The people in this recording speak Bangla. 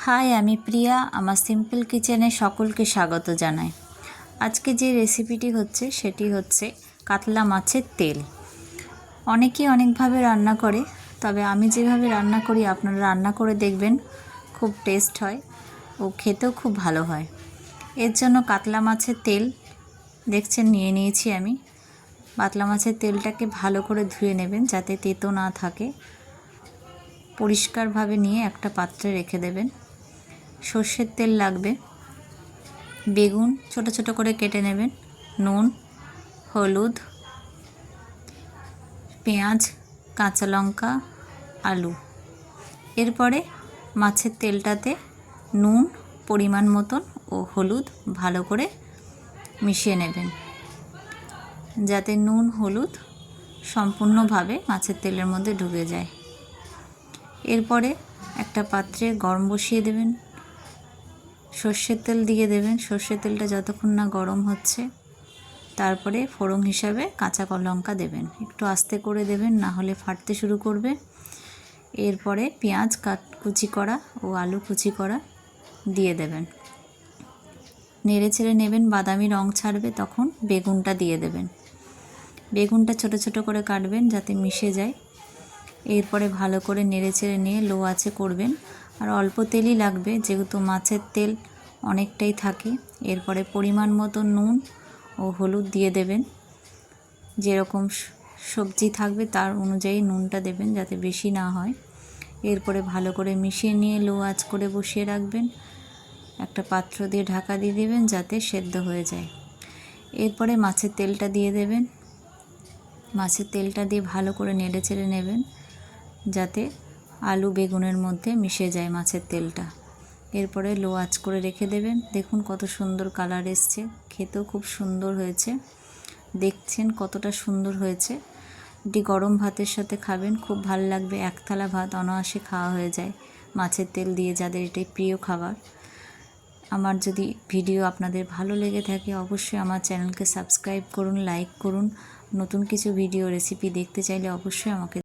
হাই, আমি প্রিয়া। আমার সিম্পল কিচেনে সকলকে স্বাগত জানাই। আজকে যে রেসিপিটি হচ্ছে সেটি হচ্ছে কাতলা মাছের তেল। অনেকেই অনেকভাবে রান্না করে, তবে আমি যেভাবে রান্না করি আপনারা রান্না করে দেখবেন, খুব টেস্ট হয় ও খেতেও খুব ভালো হয়। এর জন্য কাতলা মাছের তেল দেখছেন নিয়ে নিয়েছি আমি। কাতলা মাছের তেলটাকে ভালো করে ধুয়ে নেবেন যাতে তেতো না থাকে। পরিষ্কারভাবে নিয়ে একটা পাত্রে রেখে দেবেন। সর্ষের তেল লাগবে, বেগুন ছোট ছোট করে কেটে নেবেন, নুন, হলুদ, পেঁয়াজ, কাঁচা লঙ্কা, আলু। এরপরে মাছের তেলটাতে নুন পরিমাণ মতন ও হলুদ ভালো করে মিশিয়ে নেবেন যাতে নুন হলুদ সম্পূর্ণভাবে মাছের তেলের মধ্যে ঢুকে যায়। এরপরে একটা পাত্রে গরম বসিয়ে দেবেন, সর্ষের তেল দিয়ে দেবেন। সর্ষের তেলটা যতক্ষণ না গরম হচ্ছে তারপরে ফোড়ন হিসাবে কাঁচা লঙ্কা দেবেন। একটু আস্তে করে দেবেন, না হলে ফাটতে শুরু করবে। এরপরে পেঁয়াজ কুচি করা ও আলু কুচি করা দিয়ে দেবেন। নেড়ে চেড়ে নেবেন, বাদামি রং ছাড়বে তখন বেগুনটা দিয়ে দেবেন। বেগুনটা ছোট ছোট করে কাটবেন যাতে মিশে যায়। এরপরে ভালো করে নেড়ে চেড়ে নিয়ে লো আঁচে করবেন, আর অল্প তেলই লাগবে যেহেতু মাছের তেল অনেকটাই থাকে। এরপরে পরিমাণ মতো নুন ও হলুদ দিয়ে দেবেন। যেরকম সবজি থাকবে তার অনুযায়ী নুনটা দেবেন যাতে বেশি না হয়। এরপরে ভালো করে মিশিয়ে নিয়ে লো আঁচ করে বসিয়ে রাখবেন। একটা পাত্র দিয়ে ঢাকা দিয়ে দেবেন যাতে সেদ্ধ হয়ে যায়। এরপরে মাছের তেলটা দিয়ে দেবেন। মাছের তেলটা দিয়ে ভালো করে নেড়ে চেড়ে নেবেন যাতে আলু বেগুনের মধ্যে মিশে যায় মাছের তেলটা। এরপরে লো আঁচ করে রেখে দেবেন। দেখুন কত সুন্দর কালার এসছে, খেতেও খুব সুন্দর হয়েছে। দেখছেন কতটা সুন্দর হয়েছে। এটি গরম ভাতের সাথে খাবেন, খুব ভালো লাগবে। এক থালা ভাত অনায়াসে খাওয়া হয়ে যায় মাছের তেল দিয়ে, যাদের এটাই প্রিয় খাবার। আমার যদি ভিডিও আপনাদের ভালো লেগে থাকে অবশ্যই আমার চ্যানেলকে সাবস্ক্রাইব করুন, লাইক করুন। নতুন কিছু ভিডিও রেসিপি দেখতে চাইলে অবশ্যই আমাকে